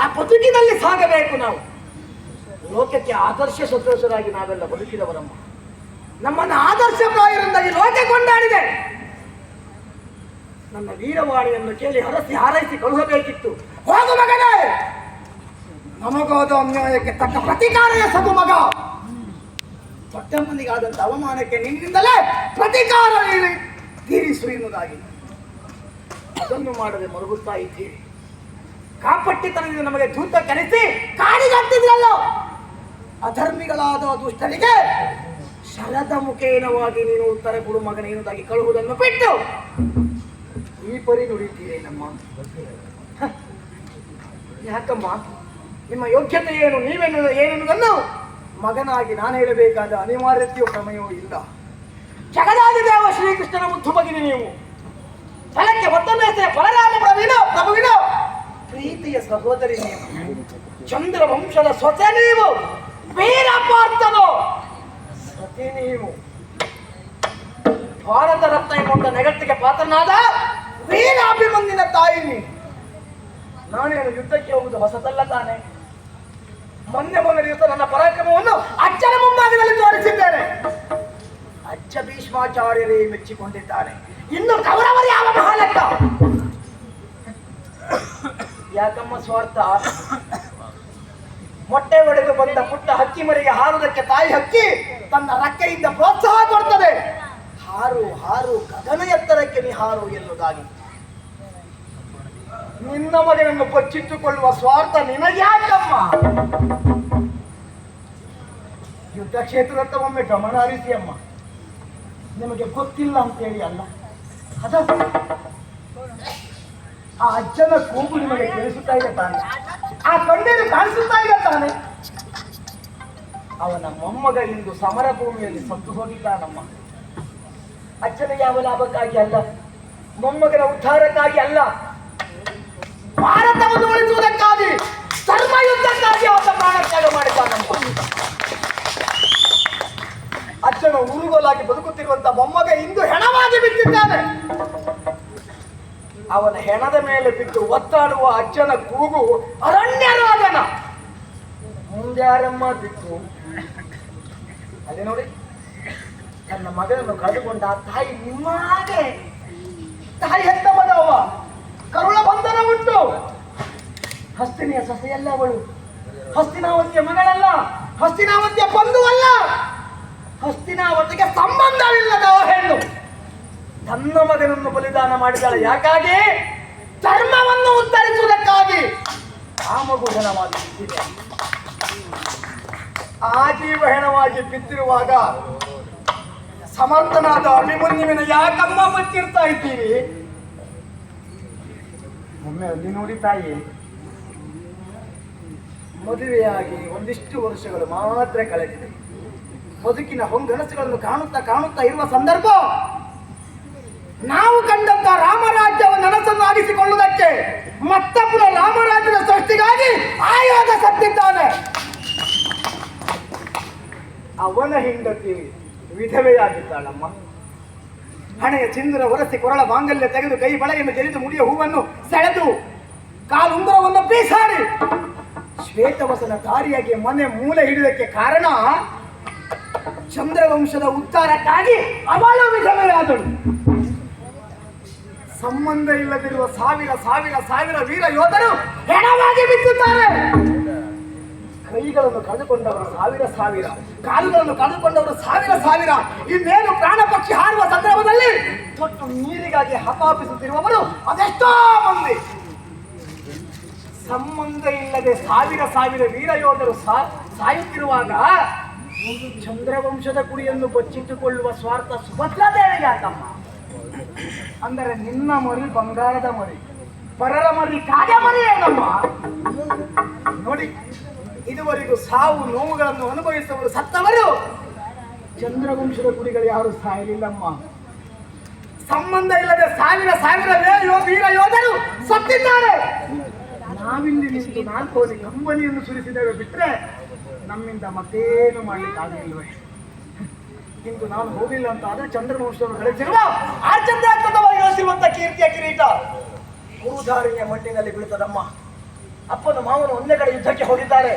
ಆ ಬದುಕಿನಲ್ಲಿ ಸಾಗಬೇಕು ನಾವು. ಲೋಕಕ್ಕೆ ಆದರ್ಶ ಸದೃಶರಾಗಿ ನಾವೆಲ್ಲ ಬದುಕಿದವರಮ್ಮ. ನಮ್ಮನ್ನು ಆದರ್ಶಪ್ರಾಯರಿಂದಾಗಿ ಲೋಕ ಕೊಂಡಾಡಿದೆ. ನನ್ನ ವೀರವಾಣಿಯನ್ನು ಕೇಳಿ ಹರಸಿ ಹಾರೈಸಿ ಕಳುಹಬೇಕಿತ್ತು. ಹೋಗು ಮಗನೇ, ನಮಗಾದ ಅನ್ಯಾಯಕ್ಕೆ ತಕ್ಕ ಪ್ರತಿಕಾರ ಎಸಗು ಮಗ. ದೊಡ್ಡಮ್ಮನಿಗಾದಂಥ ಅವಮಾನಕ್ಕೆ ನಿನ್ನಿಂದಲೇ ಪ್ರತಿಕಾರ ತೀರಿಸು ಎನ್ನುವುದಾಗಿ ಅದನ್ನು ಮಾಡದೆ ಮರುಗುತ್ತಾ ಇದ್ದೀರಿ. ಕಾಪಟ್ಟಿತನದಿಂದ ನಮಗೆ ದೂತ ಕರೆಸಿ ಕಾಡಿಗಟ್ಟಿದ್ರಲ್ಲ, ಅಧರ್ಮಿಗಳಾದ ದುಷ್ಟರಿಗೆ ಶರದ ಮುಖೇನವಾಗಿ ನೀನು ಉತ್ತರ ಕೊಡು ಮಗನೇ ಎನ್ನುವುದಾಗಿ ಕಳುಹುವುದನ್ನು ಬಿಟ್ಟು ಈ ಪರಿ ನುಡಿತೀರಿ ನಮ್ಮ. ಯಾಕಮ್ಮ, ನಿಮ್ಮ ಯೋಗ್ಯತೆ ಏನು, ಏನೆನ್ನುವುದನ್ನು ಮಗನಾಗಿ ನಾನು ಹೇಳಬೇಕಾದ ಅನಿವಾರ್ಯತೆಯೋ ಪ್ರಮೇಯವೂ ಇಲ್ಲ. ಜಗದಾದಿದೇವ ಶ್ರೀಕೃಷ್ಣನ ಮುದ್ದು ಮಗನಿ ನೀವು. ಫಲಕ್ಕೆ ಮತ್ತೊಂದು ಹೆಸರೇ ಬಲರಾಮ ಪ್ರಭುವಿನ ಪ್ರೀತಿಯ ಸಹೋದರಿ ನೀವು. ಚಂದ್ರ ವಂಶದ ಸೊಸೆ ನೀವು. ವೀರಪಾರ್ಥನು ಸತಿ ನೀವು. ಭಾರತ ರತ್ನ ಎಂಬ ನೆಗಟ್ಟಿಗೆ ಪಾತ್ರನಾದ ವೀರಾಭಿಮನ್ಯುವಿನ ತಾಯಿ ನೀನು. ನಾನೇನು ಯುದ್ಧಕ್ಕೆ ಹೋಗುವುದು ಹೊಸತಲ್ಲ ತಾನೆ. ಮೊನ್ನೆ ದಿವಸ ನನ್ನ ಪರಾಕ್ರಮವನ್ನು ಅಜ್ಜನ ಮುಂಭಾಗದಲ್ಲಿ ತೋರಿಸಿದ್ದೇನೆ. ಅಜ್ಜ ಭೀಷ್ಮಾಚಾರ್ಯರೇ ಮೆಚ್ಚಿಕೊಂಡಿದ್ದಾರೆ. ಇನ್ನು ಕೌರವರು ಯಾವ ಮಹಾಲಕ್ಕ? ಯಾಕಮ್ಮ ಸ್ವಾರ್ಥ? ಮೊಟ್ಟೆ ಒಡೆದು ಬಂದ ಪುಟ್ಟ ಹಕ್ಕಿ ಮರಿಗೆ ಹಾರುವುದಕ್ಕೆ ತಾಯಿ ಹಕ್ಕಿ ತನ್ನ ರೆಕ್ಕೆಯಿಂದ ಪ್ರೋತ್ಸಾಹ ಕೊಡ್ತದೆ. ಹಾರು ಹಾರು ಗಗನ ಎತ್ತರಕ್ಕೆ ನೀ ಹಾರು ಎನ್ನುವುದಾಗಿ. ನಿನ್ನ ಮಗನನ್ನು ಬಚ್ಚಿಟ್ಟುಕೊಳ್ಳುವ ಸ್ವಾರ್ಥ ನಿನಗ್ಯಾಕಮ್ಮ? ಯುದ್ಧ ಕ್ಷೇತ್ರದತ್ತ ಒಮ್ಮೆ ಗಮನ ಹರಿಸಿ ಅಮ್ಮ. ನಿಮಗೆ ಗೊತ್ತಿಲ್ಲ ಅಂತೇಳಿ ಅಲ್ಲ, ಅದ ಆ ಅಜ್ಜನ ಕೂಗು ನಿಮಗೆ ಕೇಳಿಸುತ್ತಾ ಇದೆ ತಾನೆ, ಆ ಕಣ್ಣೀರು ಕಾಣಿಸುತ್ತಾ ಇದೆ ತಾನೆ. ಅವನ ಮೊಮ್ಮಗ ಇಂದು ಸಮರ ಭೂಮಿಯಲ್ಲಿ ಸತ್ತು ಹೋಗಿದ್ದಾನಮ್ಮ. ಅಜ್ಜನ ಯಾವ ಲಾಭಕ್ಕಾಗಿ ಅಲ್ಲ, ಮೊಮ್ಮಗನ ಉದ್ಧಾರಕ್ಕಾಗಿ ಅಲ್ಲ, ಭಾರತವನ್ನು ಉಳಿಸುವುದಕ್ಕಾಗಿ, ಧರ್ಮ ಯುದ್ಧಕ್ಕಾಗಿ ಅವನ ಪ್ರಾಣತ್ಯಾಗ ಮಾಡಿದ್ದಾನಮ್ಮ. ಅಜ್ಜನ ಉರುಗೋಲಾಗಿ ಬದುಕುತ್ತಿರುವಂತ ಮೊಮ್ಮಗ ಇಂದು ಹೆಣವಾಗಿ ಬಿದ್ದಿದ್ದಾನೆ. ಅವನ ಹೆಣದ ಮೇಲೆ ಬಿದ್ದು ಒತ್ತಾಡುವ ಅಜ್ಜನ ಕೂಗು ಅರಣ್ಯರಾಗನ. ಮುಂದ್ಯಾರಮ್ಮ ಬಿದ್ದು ಅಲ್ಲಿ ನೋಡಿ, ತನ್ನ ಮಗನನ್ನು ಕಳೆದುಕೊಂಡ ತಾಯಿ ನಿಮ್ಮ ಹಾಗೆ. ತಾಯಿ ಹೆತ್ತ ಮಗವ, ಕರುಳ ಬಂಧನ ಉಂಟು. ಹಸ್ತಿನಿಯ ಸೊಸೆಯಲ್ಲ ಅವಳು, ಹಸ್ತಿನಾವತಿಯ ಮಗಳಲ್ಲ, ಹಸ್ತಿನಾವತಿಯ ಬಂಧುವಲ್ಲ, ಹಸ್ತಿನಾವತಿಗೆ ಸಂಬಂಧವಿಲ್ಲದ ಹೆಣ್ಣು. ತನ್ನ ಮಗನನ್ನು ಬಲಿದಾನ ಮಾಡಿದಾಳೆ. ಯಾಕಾಗಿ? ಧರ್ಮವನ್ನು ಉತ್ತರಿಸುವುದಕ್ಕಾಗಿ. ಆ ಮಗು ಹೆಣವಾಗಿ ಬಿದ್ದಿದೆ. ಆಜೀವ ಹೆಣವಾಗಿ ಬಿದ್ದಿರುವಾಗ ಸಮರ್ಥನಾದ ಅಭಿಮನ್ಯುವಿನ ಯಾಕಮ್ಮ ಬಚ್ಚಿರ್ತಾ ಇದ್ದೀರಿ? ಒಮ್ಮೆ ಅಲ್ಲಿ ನೋಡಿ ತಾಯಿ, ಮದುವೆಯಾಗಿ ಒಂದಿಷ್ಟು ವರ್ಷಗಳು ಮಾತ್ರ ಕಳೆದಿದೆ. ಬದುಕಿನ ಹೊಂಗನಸುಗಳನ್ನು ಕಾಣುತ್ತಾ ಕಾಣುತ್ತಾ ಇರುವ ಸಂದರ್ಭ, ನಾವು ಕಂಡಂತ ರಾಮರಾಜ್ಯವನ್ನು ನನಸನ್ನಾಗಿಸಿಕೊಳ್ಳುವುದಕ್ಕೆ ಮತ್ತೊಬ್ಬರ ರಾಮರಾಜ್ಯದ ಸೃಷ್ಟಿಗಾಗಿ ಆಯೋಗ ಸತ್ತಿದ್ದಾನೆ. ಅವನ ಹೆಂಡತಿ ವಿಧವೆಯಾಗಿದ್ದಾಳಮ್ಮ. ಹಣೆಯ ಸಿಂಧೂರ ಒರೆಸಿ ಕೊರಳ ಮಾಂಗಲ್ಯ ತೆಗೆದು ಕೈ ಬಳೆಯನ್ನು ತೆರೆದು ಮುಡಿಯ ಹೂವನ್ನು ಸೆಳೆದು ಕಾಲುಂಗುರವನ್ನು ಬೀಸಾಡಿ ಶ್ವೇತವಸನ ದಾರಿಯಾಗಿ ಮನೆ ಮೂಲೆ ಹಿಡಿದಕ್ಕೆ ಕಾರಣ ಚಂದ್ರವಂಶದ ಉದ್ಧಾರಕ್ಕಾಗಿ ಅವಳು ವಿಧವೆಯಾದಳು. ಸಂಬಂಧ ಇಲ್ಲದಿರುವ ಸಾವಿರ ಸಾವಿರ ಸಾವಿರ ವೀರ ಯೋಧರು ಹೆಣವಾಗಿ ಬಿದ್ದಿದ್ದಾರೆ. ಕೈಗಳನ್ನು ಕಳೆದುಕೊಂಡವರು ಸಾವಿರ ಸಾವಿರ, ಕಾಲುಗಳನ್ನು ಕಳೆದುಕೊಂಡವರು ಸಾವಿರ ಸಾವಿರ. ಇನ್ನೇನು ಪ್ರಾಣ ಪಕ್ಷಿ ಹಾರುವ ಸಂದರ್ಭದಲ್ಲಿ ತೊಟ್ಟು ನೀರಿಗಾಗಿ ಹಪಾಪಿಸುತ್ತಿರುವವರು ಅದೆಷ್ಟೋ ಮಂದಿ. ಸಂಬಂಧ ಇಲ್ಲದೆ ಸಾವಿರ ಸಾವಿರ ವೀರ ಯೋಧರು ಸಾಯುತ್ತಿರುವಾಗ ಚಂದ್ರವಂಶದ ಕುಡಿಯನ್ನು ಬಚ್ಚಿಟ್ಟುಕೊಳ್ಳುವ ಸ್ವಾರ್ಥ ಸುಭದ್ರಾದೇವಿಗೆ ಆತಮ್ಮ. ಅಂದರೆ ನಿನ್ನ ಮರಿ ಬಂಗಾರದ ಮರಿ, ಪರರ ಮರಿ ಕಾಗೆ ಮರಿ ಏನಮ್ಮ. ನೋಡಿ, ಇದುವರೆಗೂ ಸಾವು ನೋವುಗಳನ್ನು ಅನುಭವಿಸುವವರು ಸತ್ತವರು ಚಂದ್ರವಂಶದ ಕುಡಿಗಳು ಯಾರು ಸಾಯಲಿಲ್ಲಮ್ಮ. ಸಂಬಂಧ ಇಲ್ಲದೆ ಸಾವಿರ ಸಾವಿರ ವೀರ ಯೋಧರು ಸತ್ತಿದ್ದಾರೆ. ನಾವಿಲ್ಲಿ ನಿಂತು ನಾಲ್ಕೋದಿ ಕಂಬನಿಯನ್ನು ಸುರಿಸಿದ್ದೇವೆ ಬಿಟ್ರೆ ನಮ್ಮಿಂದ ಮತ್ತೇನು ಮಾಡ್ಲಿಕ್ಕಾಗಲಿಲ್ವೇ. ಇಂದು ನಾನು ಹೋಗಿಲ್ಲ ಅಂತ ಆದ್ರೆ ಚಂದ್ರವಂಶವನ್ನು ಗಳಿಸಿರುವ ಆಚಂದ್ರಾತ್ಮಕವಾಗಿ ಗಳಿಸಿರುವಂತ ಕೀರ್ತಿಯ ಕಿರೀಟ ಗುರುಧಾರಿಣಿಯ ಮಣ್ಣಿನಲ್ಲಿ ಬೀಳುತ್ತದಮ್ಮ. ಅಪ್ಪನ ಮಾವನು ಒಂದೇ ಕಡೆ ಯುದ್ಧಕ್ಕೆ ಹೋಗಿದ್ದಾರೆ.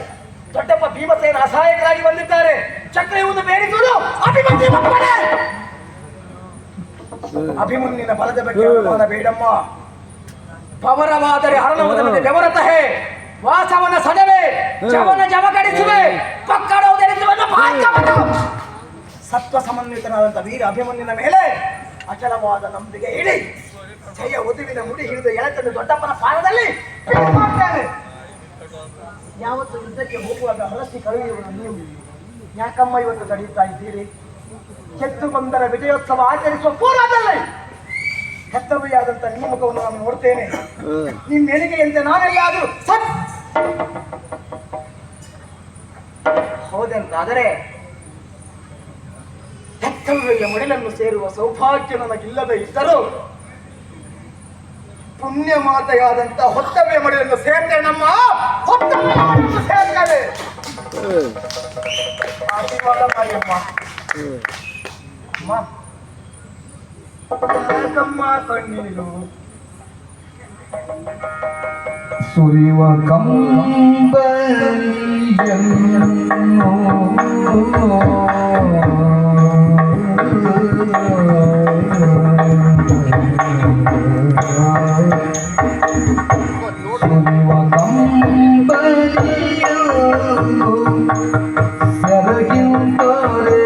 ದೊಡ್ಡಪ್ಪ ಭೀಮಸೇನ ಅಸಹಾಯಕರಾಗಿ ಬಂದಿದ್ದಾರೆ. ಚಕ್ರವನ್ನು ಬೇರಿಸುವುದು ಅಭಿಮನ್ಯುವಿನ ಬಲದ ಬಗ್ಗೆ ಅನುಮಾನ ಬೇಡಮ್ಮ. ಪವರವಾದರೆ ಹರಣವದನತೆ ಬೆವರತಹೆ, ವಾಸವನ ಸಡವೆ, ಜವನ ಜವಗಡಿಸುವೆ, ಪಕ್ಕಡವುದೆನಿಸುವನ್ನ ಭಾಗ್ಯವನ್ನು. ಸತ್ವ ಸಮನ್ವಿತನಾದಂಥ ವೀರ ಅಭಿಮನ್ಯುವಿನ ಮೇಲೆ ಅಚಲವಾದ ನಂಬಿಕೆ ಇಡಿ. ಜಯ ಒದುವಿನ ಮುಡಿ ಹಿಡಿದು ಎಳೆತಂದು ದೊಡ್ಡಪ್ಪನ ಪಾದದಲ್ಲಿ ಮಾಡ್ತೇನೆ. ಯಾವತ್ತು ಯುದ್ಧಕ್ಕೆ ಹೋಗುವಾಗ ಹರಸಿ ಕಳೆಯುವುದು ನೀವು ಯಾಕಮ್ಮ ಇವತ್ತು ತಡೆಯುತ್ತಾ ಇದ್ದೀರಿ? ಕೆತ್ತು ಬಂದರ ವಿಜಯೋತ್ಸವ ಆಚರಿಸುವ ಪೂರ್ವದಲ್ಲಿ ಹೆತ್ತವೆಯಾದಂತ ನಿಮ್ಮ ಮುಖವನ್ನು ನಾನು ನೋಡ್ತೇನೆ. ನಿಮ್ಮ ಎಣಿಕೆಯಂತೆ ನಾನೆಲ್ಲಾದರೂ ಹೌದಂತಾದರೆ ಹೆತ್ತವೆಯ ಮಡಿಲನ್ನು ಸೇರುವ ಸೌಭಾಗ್ಯ ನನಗಿಲ್ಲದೆ ಇದ್ದರೂ ಪುಣ್ಯ ಮಾತೆಯಾದಂತ ಹೊತ್ತವೆಯ ಮಡಿಲನ್ನು ಸೇರ್ತೇನೆ. ನಮ್ಮ ಹೊತ್ತವೆಯ ಮಡಿಲನ್ನು ಸೇರ್ತೇನೆ. ಆಶೀರ್ವಾದ ಮಾಡಿ ಅಮ್ಮ. ಯಾಕಮ್ಮ ಕಣ್ಣೀರು ಸುರಿವ ಕಂಬ ಸುರಿವ ಕಂಬನಿಯೋ ಸೆರಗಿಂತರೆ